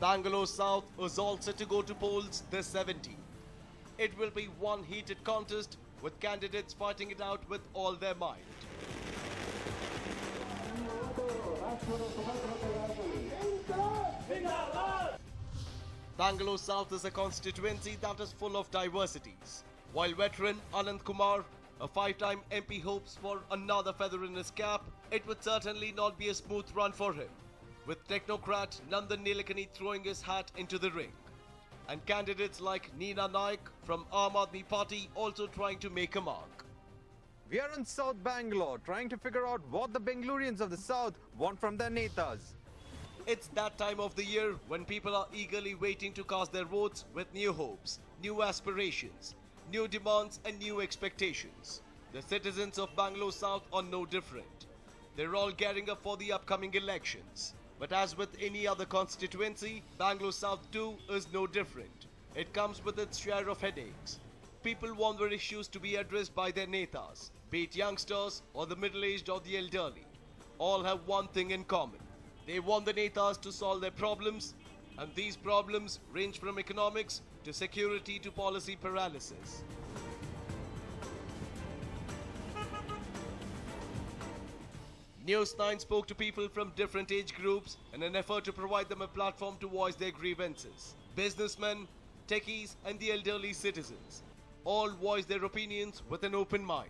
Bangalore South is all set to go to polls this 17. It will be one heated contest with candidates fighting it out with all their might. Bangalore South is a constituency that is full of diversities. While veteran Anand Kumar, a five-time MP, hopes for another feather in his cap, it would certainly not be a smooth run for him, with technocrat Nandan Nilekani throwing his hat into the ring, and candidates like Neena Naik from Aam Aadmi Party also trying to make a mark. We are in South Bangalore, trying to figure out what the Bangaloreans of the South want from their netas. It's that time of the year when people are eagerly waiting to cast their votes with new hopes, new aspirations, new demands and new expectations. The citizens of Bangalore South are no different. They're all gearing up for the upcoming elections. But as with any other constituency, Bangalore South too is no different. It comes with its share of headaches. People want their issues to be addressed by their netas, be it youngsters or the middle-aged or the elderly. All have one thing in common. They want the netas to solve their problems, and these problems range from economics to security to policy paralysis. News9 spoke to people from different age groups in an effort to provide them a platform to voice their grievances. Businessmen, techies and the elderly citizens all voiced their opinions with an open mind.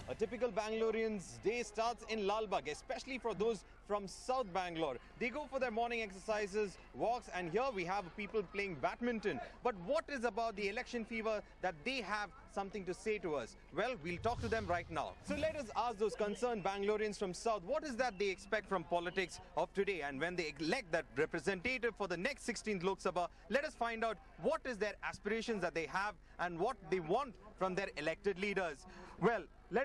A typical Bangalorean's day starts in Lal Bagh, especially for those from South Bangalore. They go for their morning exercises, walks, and here we have people playing badminton. But what is about the election fever that they have something to say to us? Well, we'll talk to them right now. So let us ask those concerned Bangaloreans from South, what is that they expect from politics of today? And when they elect that representative for the next 16th Lok Sabha, let us find out what is their aspirations that they have and what they want from their elected leaders. Well,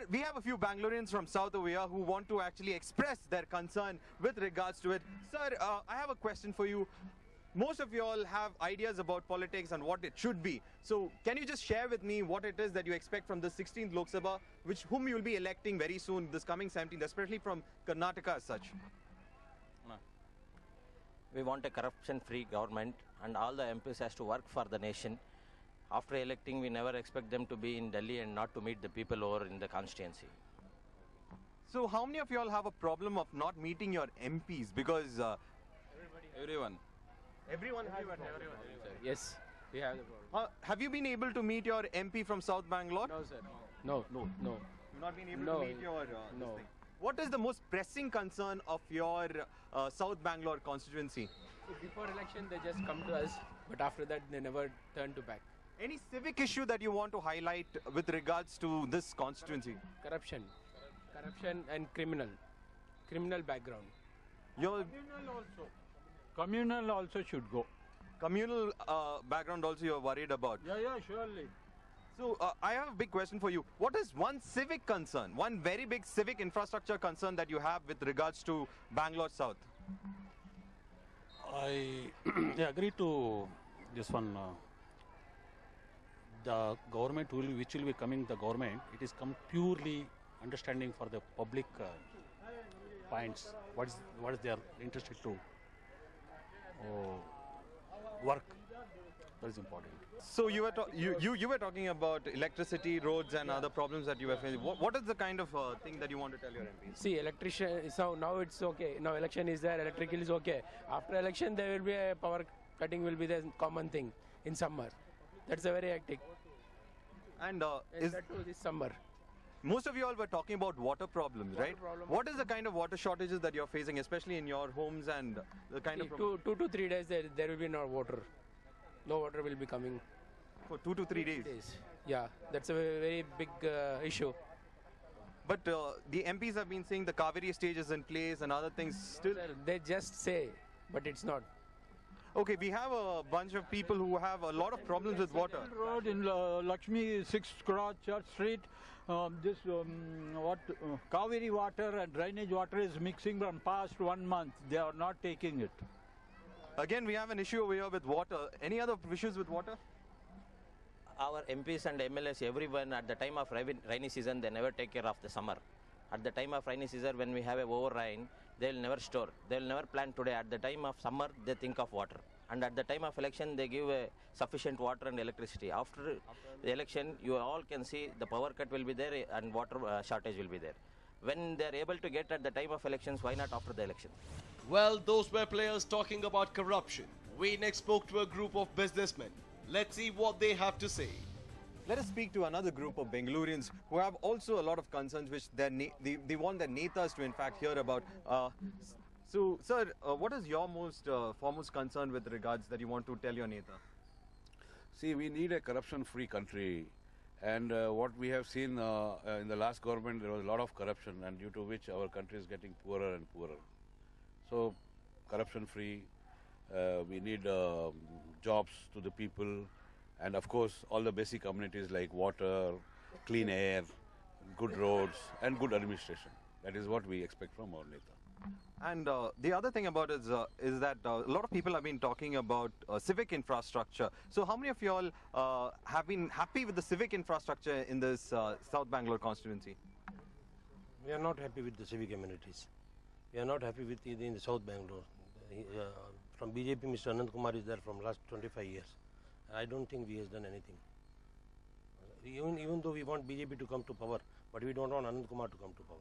we have a few Bangaloreans from South over here who want to actually express their concern with regards to it. Sir, I have a question for you. Most of you all have ideas about politics and what it should be. So can you just share with me what it is that you expect from the 16th Lok Sabha, whom you will be electing very soon, this coming 17th, especially from Karnataka as such? We want a corruption-free government, and all the MPs has to work for the nation. After electing, we never expect them to be in Delhi and not to meet the people over in the constituency. So how many of you all have a problem of not meeting your MPs? Because Everyone. Everyone. Yes, we have the problem. Have you been able to meet your MP from South Bangalore? No, sir. No. You've not been able No. to meet your No. this thing. What is the most pressing concern of your South Bangalore constituency? So before election, they just come to us, but after that, they never turn to back. Any civic issue that you want to highlight with regards to this constituency? Corruption and criminal background. Your Communal also should go. communal background also you're worried about. Yeah, surely. So I have a big question for you. What is one civic concern, one very big civic infrastructure concern that you have with regards to Bangalore South? I agree to this one. The government which will be coming, the government, it is come purely understanding for the public points. What is they are interested to work. That is important. So you were you were talking about electricity, roads, and other problems that you were facing. What is the kind of thing that you want to tell your MPs? See, electrician, so now it's okay. Now election is there, electrical is okay. After election, there will be a power cutting will be the common thing in summer. That's a very hectic. And Is that too this summer? most of you all were talking about water problems, right? problem. What is the kind of water shortages that you're facing, especially in your homes, and the kind See, of 2 to 3 days there will be no water. No water will be coming. for 2 to 3 days? Yeah, that's a very big issue. But the MPs have been saying the Kaveri stage is in place and other things still. Sir, they just say, but it's not. Okay, we have a bunch of people who have a lot of problems with water. Road in Lakshmi 6th Cross Church Street. Kaveri water and drainage water is mixing from past 1 month. They are not taking it. Again, we have an issue over here with water. Any other issues with water? Our MPs and MLAs, everyone at the time of rainy season, they never take care of the summer. At the time of rainy season, when we have a over rain, they will never store. They will never plan today. At the time of summer, they think of water. And at the time of election, they give sufficient water and electricity. After the election, you all can see the power cut will be there and water shortage will be there. When they are able to get at the time of elections, why not after the election? Well, those were players talking about corruption. We next spoke to a group of businessmen. Let's see what they have to say. Let us speak to another group of Bangaloreans who have also a lot of concerns which they want their netas to in fact hear about. So, sir, what is your most foremost concern with regards that you want to tell your neta? See, we need a corruption-free country, and what we have seen in the last government, there was a lot of corruption, and due to which our country is getting poorer and poorer. So, corruption-free, we need jobs to the people, and of course, all the basic amenities like water, clean air, good roads, and good administration. That is what we expect from our neta. And the other thing about it is that a lot of people have been talking about civic infrastructure. So how many of you all have been happy with the civic infrastructure in this South Bangalore constituency? We are not happy with the civic amenities. We are not happy with it in the South Bangalore. From BJP, Mr. Anand Kumar is there from last 25 years. I don't think he has done anything. Even though we want BJP to come to power, but we don't want Anand Kumar to come to power.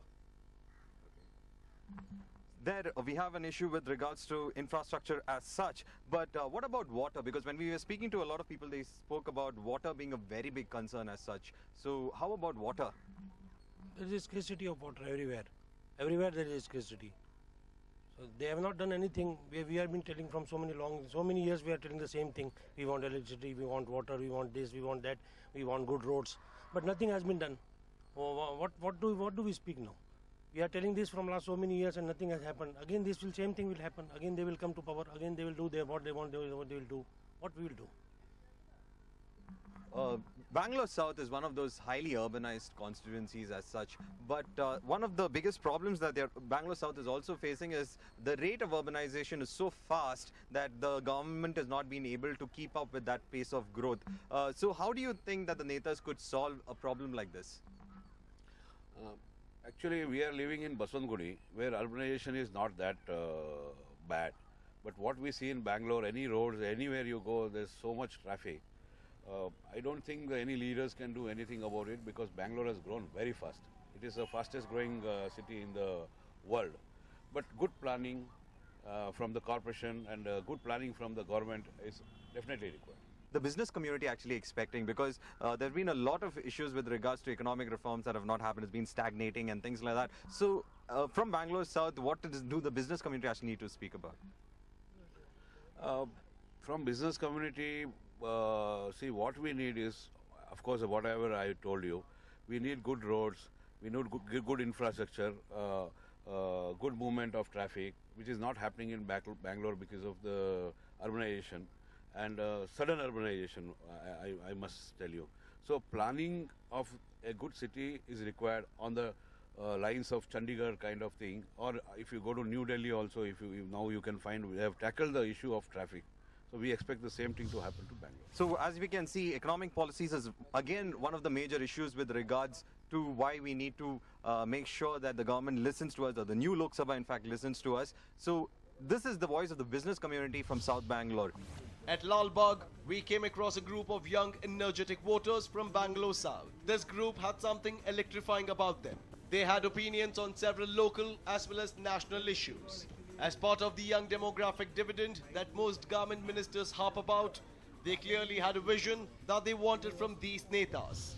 There we have an issue with regards to infrastructure as such, but what about water? Because when we were speaking to a lot of people, they spoke about water being a very big concern as such. So how about water? There is scarcity of water everywhere. Everywhere there is scarcity. So they have not done anything. We have been telling from so many years we are telling the same thing. We want electricity, we want water, we want this, we want that, we want good roads. But nothing has been done. What do we speak now? We are telling this from last so many years and nothing has happened. Again, same thing will happen. Again, they will come to power. Again, they will do what they want. What they will do. What we will do. Bangalore South is one of those highly urbanized constituencies as such. But one of the biggest problems that Bangalore South is also facing is the rate of urbanization is so fast that the government has not been able to keep up with that pace of growth. So how do you think that the netas could solve a problem like this? Actually, we are living in Baswantgudi, where urbanization is not that bad. But what we see in Bangalore, any roads, anywhere you go, there's so much traffic. I don't think any leaders can do anything about it because Bangalore has grown very fast. It is the fastest growing city in the world. But good planning from the corporation and good planning from the government is definitely required. The business community actually expecting, because there have been a lot of issues with regards to economic reforms that have not happened. It's been stagnating and things like that. So from Bangalore South, what do the business community actually need to speak about? From business community, see, what we need is, of course, whatever I told you. We need good roads, we need good infrastructure, good movement of traffic, which is not happening in Bangalore because of the urbanization. And sudden urbanization, I must tell you. So planning of a good city is required on the lines of Chandigarh kind of thing, or if you go to New Delhi also, now you can find we have tackled the issue of traffic. So we expect the same thing to happen to Bangalore. So as we can see, economic policies is again one of the major issues with regards to why we need to make sure that the government listens to us, or the new Lok Sabha in fact listens to us. So this is the voice of the business community from South Bangalore. At Lal Bagh, we came across a group of young, energetic voters from Bangalore South. This group had something electrifying about them. They had opinions on several local as well as national issues. As part of the young demographic dividend that most government ministers harp about, they clearly had a vision that they wanted from these netas.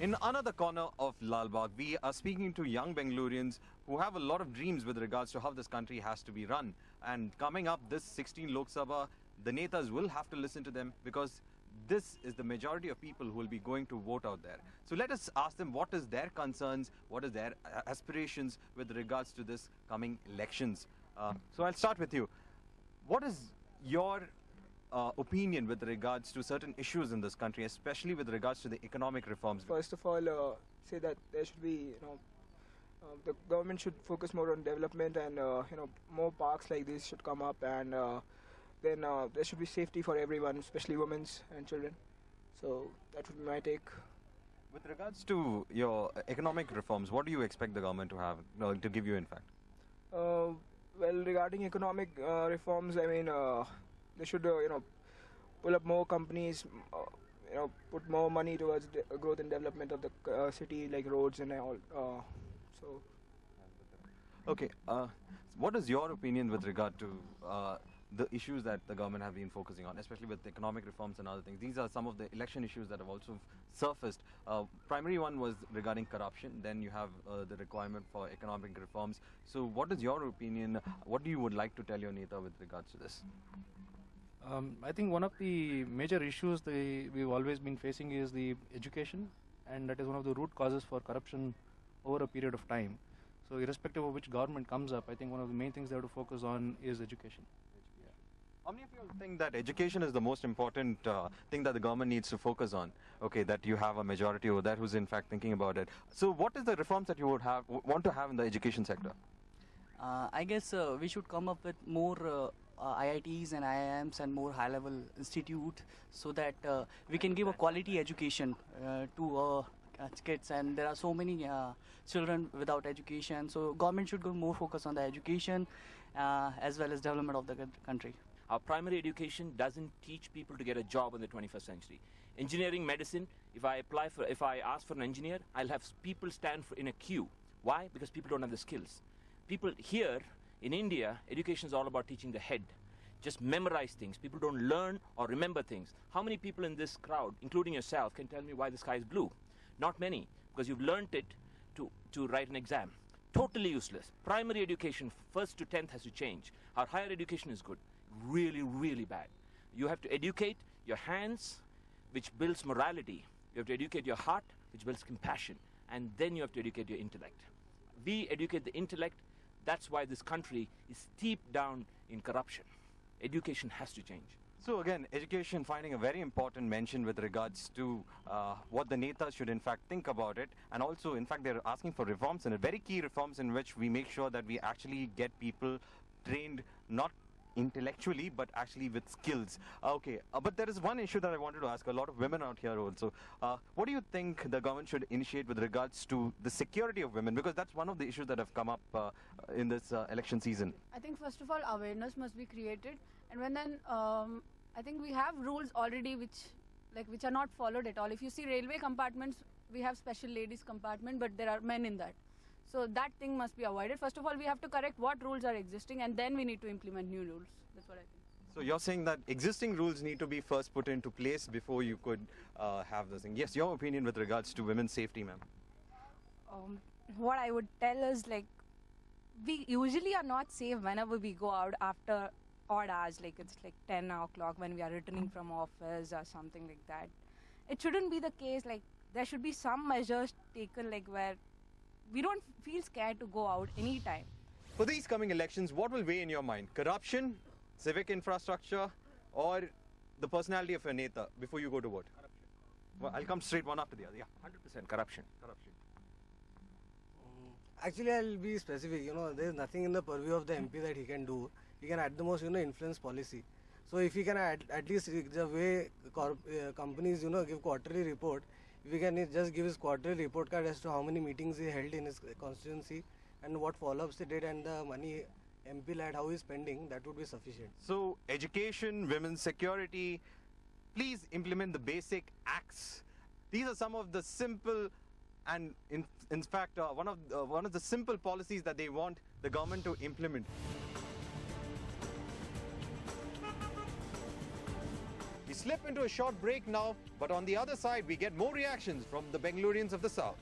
In another corner of Lal Bagh, we are speaking to young Bangaloreans who have a lot of dreams with regards to how this country has to be run. And coming up this 16 Lok Sabha, the netas will have to listen to them because this is the majority of people who will be going to vote out there. So let us ask them what is their concerns, what is their aspirations with regards to this coming elections. So I'll start with you. What is your opinion with regards to certain issues in this country, especially with regards to the economic reforms? First of all, say that there should be, the government should focus more on development, and more parks like this should come up, and then there should be safety for everyone, especially women and children. So that would be my take. With regards to your economic reforms, what do you expect the government to have, to give you in fact? Well, regarding economic reforms, I mean, they should, pull up more companies, put more money towards the growth and development of the city, like roads and all. So. Okay, what is your opinion with regard to the issues that the government have been focusing on, especially with economic reforms and other things? These are some of the election issues that have also surfaced. Primary one was regarding corruption, then you have the requirement for economic reforms. So what is your opinion? What do you would like to tell your Neta with regards to this? I think one of the major issues we've always been facing is the education, and that is one of the root causes for corruption over a period of time. So irrespective of which government comes up, I think one of the main things they have to focus on is education. How many of you think that education is the most important thing that the government needs to focus on? Okay, that you have a majority over there who's in fact thinking about it. So what is the reforms that you would want to have in the education sector? I guess we should come up with more IITs and IIMs and more high-level institute so that we can give a quality education to kids, and there are so many children without education, so government should go more focus on the education as well as development of the country. Our primary education doesn't teach people to get a job in the 21st century. Engineering, medicine, if I ask for an engineer, I'll have people stand in a queue. Why? Because people don't have the skills. People here in India, education is all about teaching the head. Just memorize things. People don't learn or remember things. How many people in this crowd, including yourself, can tell me why the sky is blue? Not many, because you've learned it to write an exam. Totally useless. Primary education, 1st to 10th, has to change. Our higher education is good. Really, really bad. You have to educate your hands, which builds morality. You have to educate your heart, which builds compassion. And then you have to educate your intellect. We educate the intellect. That's why this country is steeped down in corruption. Education has to change. So again, education finding a very important mention with regards to what the Netas should in fact think about it, and also in fact they're asking for reforms, and very key reforms in which we make sure that we actually get people trained not intellectually but actually with skills. Okay, but there is one issue that I wanted to ask a lot of women out here also. What do you think the government should initiate with regards to the security of women, because that's one of the issues that have come up in this election season? I think first of all awareness must be created, and then I think we have rules already which are not followed at all. If you see railway compartments, we have special ladies compartment, but there are men in that. So that thing must be avoided. First of all, we have to correct what rules are existing, and then we need to implement new rules. That's what I think. So you're saying that existing rules need to be first put into place before you could have this thing. Yes, your opinion with regards to women's safety, ma'am. What I would tell is, like, we usually are not safe whenever we go out after odd hours, like it's like 10 o'clock when we are returning from office or something like that. It shouldn't be the case. Like, there should be some measures taken, like where we don't feel scared to go out anytime. For these coming elections, what will weigh in your mind? Corruption, civic infrastructure, or the personality of a Neta before you go to vote? Corruption. Well, I'll come straight one after the other. Yeah, 100% corruption. Actually, I'll be specific. There's nothing in the purview of the MP that he can do. He can at the most, influence policy. So if he can at least the way companies, give quarterly report, if he can just give his quarterly report card as to how many meetings he held in his constituency and what follow-ups he did and the money MP lad, how he's spending, that would be sufficient. So education, women's security, please implement the basic acts. These are some of the simple and in fact one of the simple policies that they want the government to implement. We slip into a short break now, but on the other side we get more reactions from the Bangaloreans of the South.